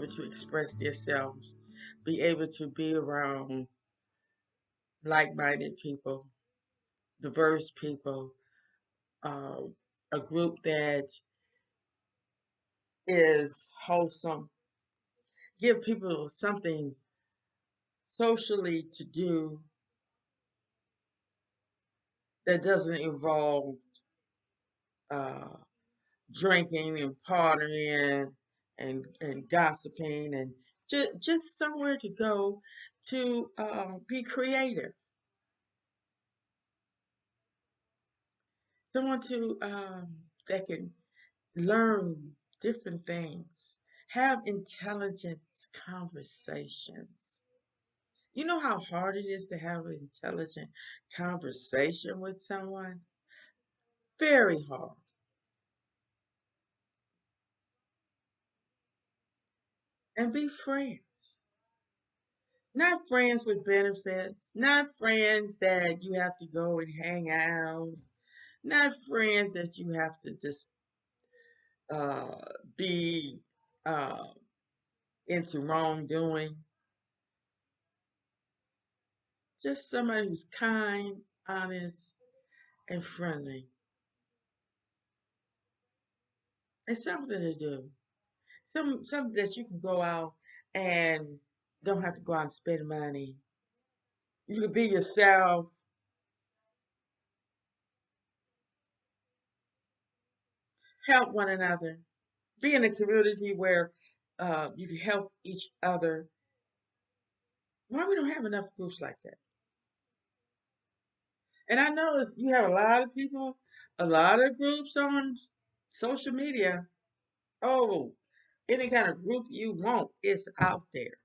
able to express themselves, be able to be around like-minded people, diverse people, uh, a group that is wholesome, give people something socially to do that doesn't involve uh, drinking and partying and gossiping and just somewhere to go to be creative, someone to that can learn different things, have intelligent conversations. You know how hard it is to have an intelligent conversation with someone? Very hard. And be friends. Not friends with benefits, not friends that you have to go and hang out, not friends that you have to just uh, be uh, into wrongdoing. Just somebody who's kind, honest, and friendly. It's something to do. Something that you can go out and don't have to go out and spend money. You can be yourself, help one another, be in a community where you can help each other. Why we don't have enough groups like that? And I notice you have a lot of people, a lot of groups on social media. Oh, any kind of group you want is out there.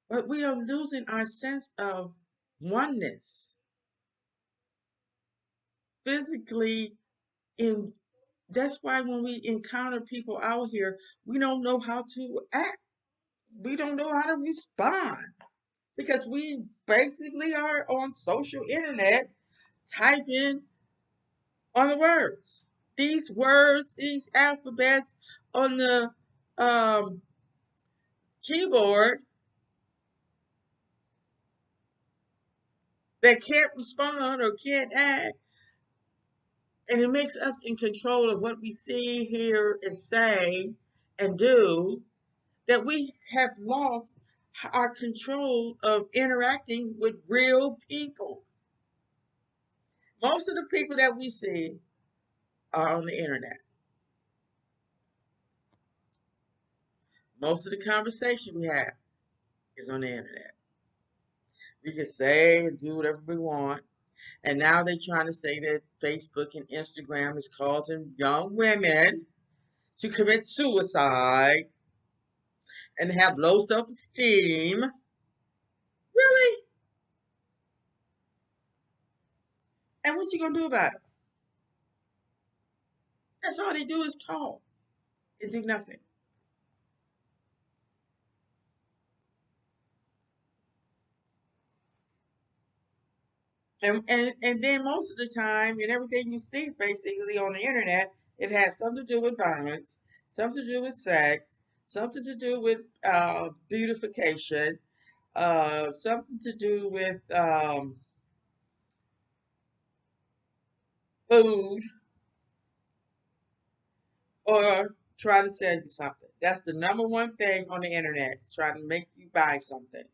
But we are losing our sense of oneness physically in that's why when we encounter people out here, we don't know how to act. We don't know how to respond because we basically are on social internet typing on the words. These words, these alphabets on the um, keyboard that can't respond or can't act, and it makes us in control of what we see, hear, and say and do, that we have lost our control of interacting with real people. Most of the people that we see are on the internet. Most of the conversation we have is on the internet. We can say and do whatever we want. And now they're trying to say that Facebook and Instagram is causing young women to commit suicide and have low self-esteem. Really? And what you gonna do about it? That's all they do is talk and do nothing. And then most of the time, and everything you see basically on the internet, it has something to do with violence, something to do with sex, something to do with beautification, something to do with food, or try to sell you something. That's the number one thing on the internet, trying to make you buy something.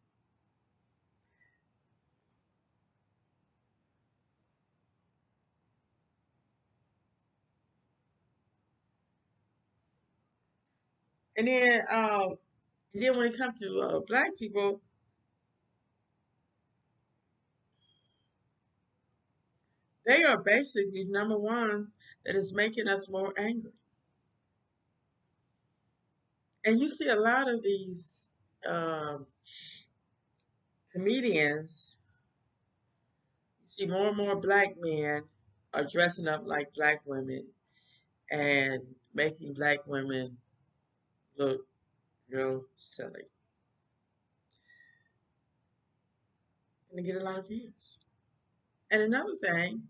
And then when it comes to black people, they are basically number one that is making us more angry. And you see a lot of these um, comedians, you see more and more black men are dressing up like black women and making black women look real silly. And they get a lot of views. And another thing,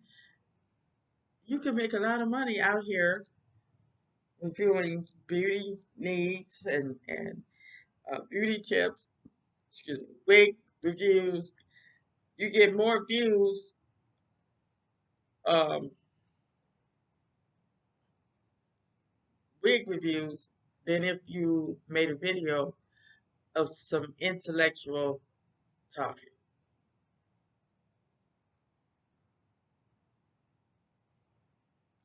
You can make a lot of money out here reviewing beauty needs and beauty tips, excuse me, wig reviews. You get more views, um, wig reviews, than if you made a video of some intellectual talking.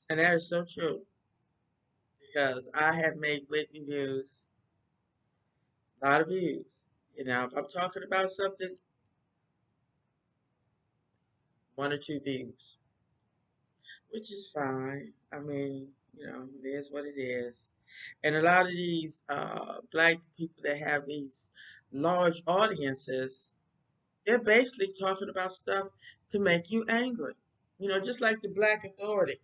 And that is so true because I have made wig reviews, a lot of views. You know, if I'm talking about something, one or two views, which is fine. I mean, you know, it is what it is. And a lot of these black people that have these large audiences, they're basically talking about stuff to make you angry. You know, just like the Black Authority.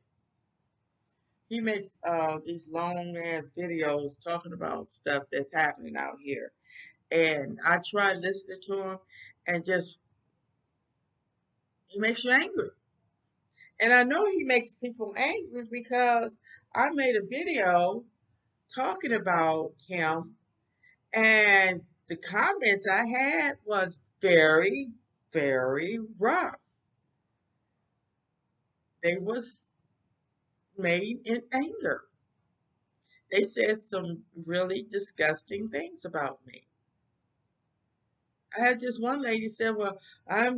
He makes these long ass videos talking about stuff that's happening out here. And I try listening to him and just, he makes you angry. And I know he makes people angry because I made a video talking about him, and the comments I had was very, very rough. They was made in anger. They said some really disgusting things about me. I had this one lady said, "Well, I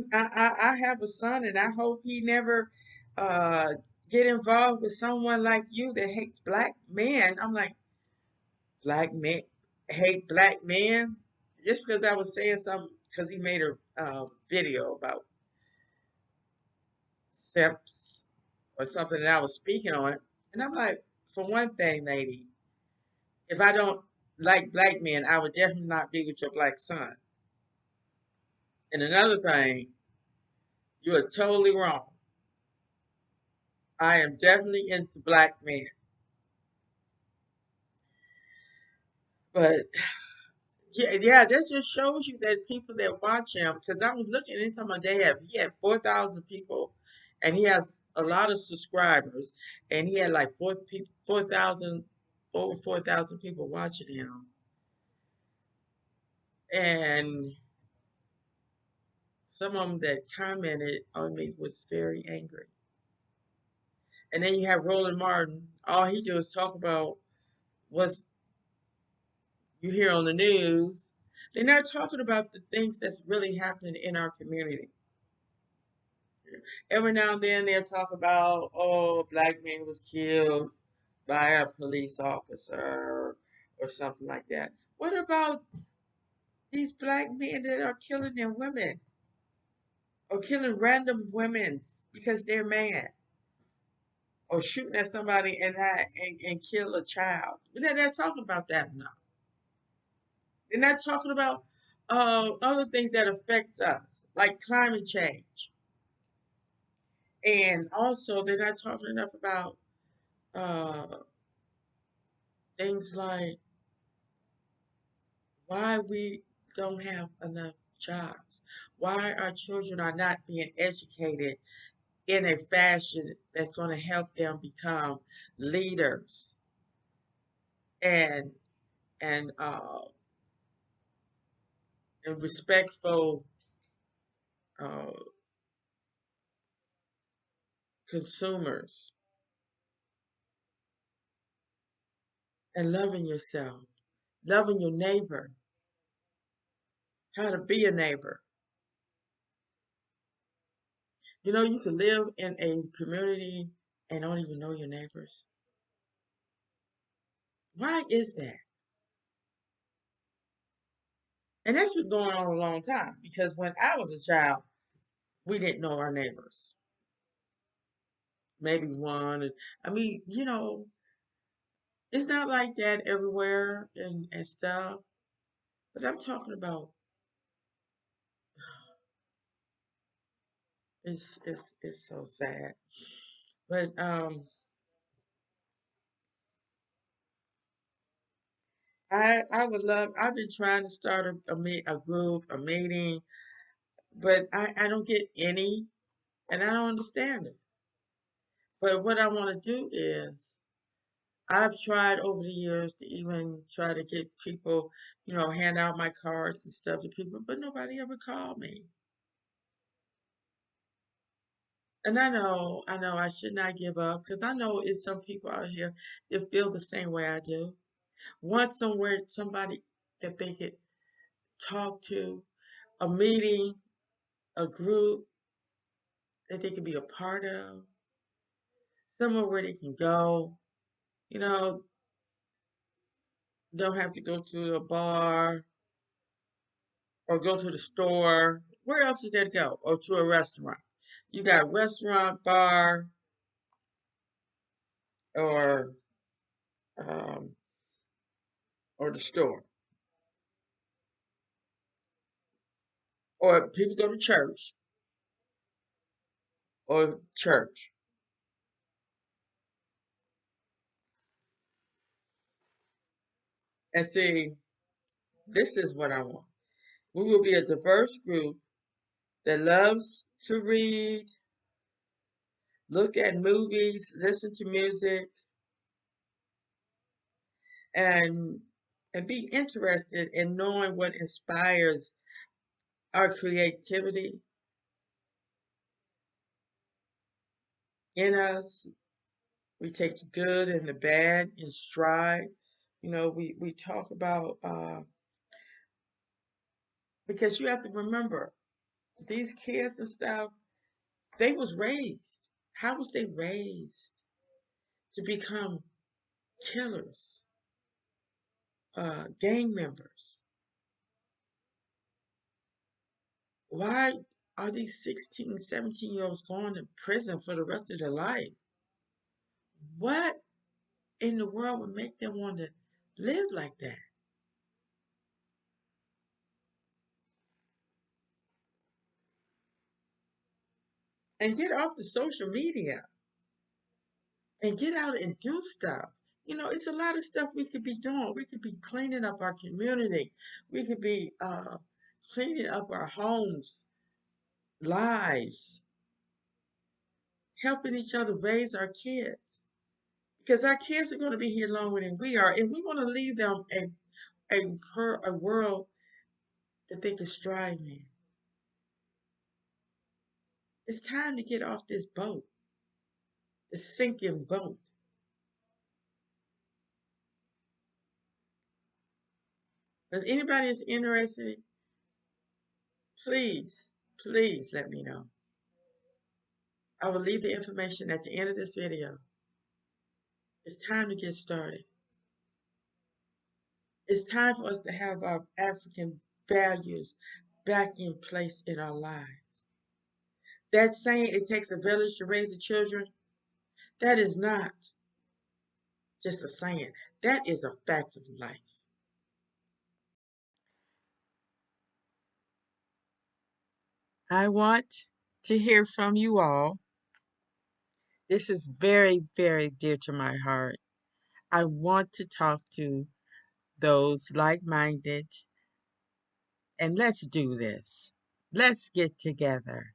have a son, and I hope he never uh, get involved with someone like you that hates black men." I'm like, black men hate black men? Just because I was saying something, because he made a video about simps or something that I was speaking on, and I'm like, for one thing, lady, if I don't like black men, I would definitely not be with your black son. And another thing, you are totally wrong. I am definitely into black men. But yeah, yeah, that just shows you that people that watch him, because I was looking anytime he had 4,000 people, and he has a lot of subscribers, and he had like 4,000, over 4,000 people watching him. And some of them that commented on me was very angry. And then you have Roland Martin. All he do is talk about what's you hear on the news. They're not talking about the things that's really happening in our community. Every now and then they'll talk about, oh, a black man was killed by a police officer or something like that. What about these black men that are killing their women or killing random women because they're mad or shooting at somebody and kill a child? They're not talking about that enough. They're not talking about other things that affect us, like climate change. And also, they're not talking enough about uh, things like why we don't have enough jobs, why our children are not being educated in a fashion that's going to help them become leaders and and uh, and respectful uh, consumers and loving yourself, loving your neighbor, how to be a neighbor. You know, you can live in a community and don't even know your neighbors. Why is that? And that's been going on a long time because when I was a child, we didn't know our neighbors. Maybe one. I mean, you know, it's not like that everywhere and stuff. But I'm talking about it's so sad. But I would love. I've been trying to start a group, a meeting, but I don't get any, and I don't understand it. But what I want to do is, I've tried over the years to even try to get people, hand out my cards and stuff to people, but nobody ever called me. And I know I should not give up because I know it's some people out here that feel the same way I do. Want somewhere, somebody that they could talk to, a meeting, a group that they could be a part of, somewhere where they can go, you know, don't have to go to a bar or go to the store. Where else is there to go? Or to a restaurant. You got restaurant, bar, or um, or the store. Or people go to church or church. And see, this is what I want. We will be a diverse group that loves to read, look at movies, listen to music, and and be interested in knowing what inspires our creativity in us. We take the good and the bad in stride. We talk about because you have to remember these kids and stuff, they was raised. How was they raised to become killers, gang members? Why are these 16, 17-year olds going to prison for the rest of their life? What in the world would make them want to live like that? And get off the social media and get out and do stuff. It's a lot of stuff we could be doing. We could be cleaning up our community. We could be cleaning up our homes, lives, helping each other raise our kids. Because our kids are going to be here longer than we are, and we want to leave them a world that they can strive in. It's time to get off this boat, this sinking boat. If anybody is interested, please, please let me know. I will leave the information at the end of this video. It's time to get started. It's time for us to have our African values back in place in our lives. That saying, it takes a village to raise the children, that is not just a saying. That is a fact of life. I want to hear from you all. This is very, very dear to my heart. I want to talk to those like minded, and let's do this. Let's get together.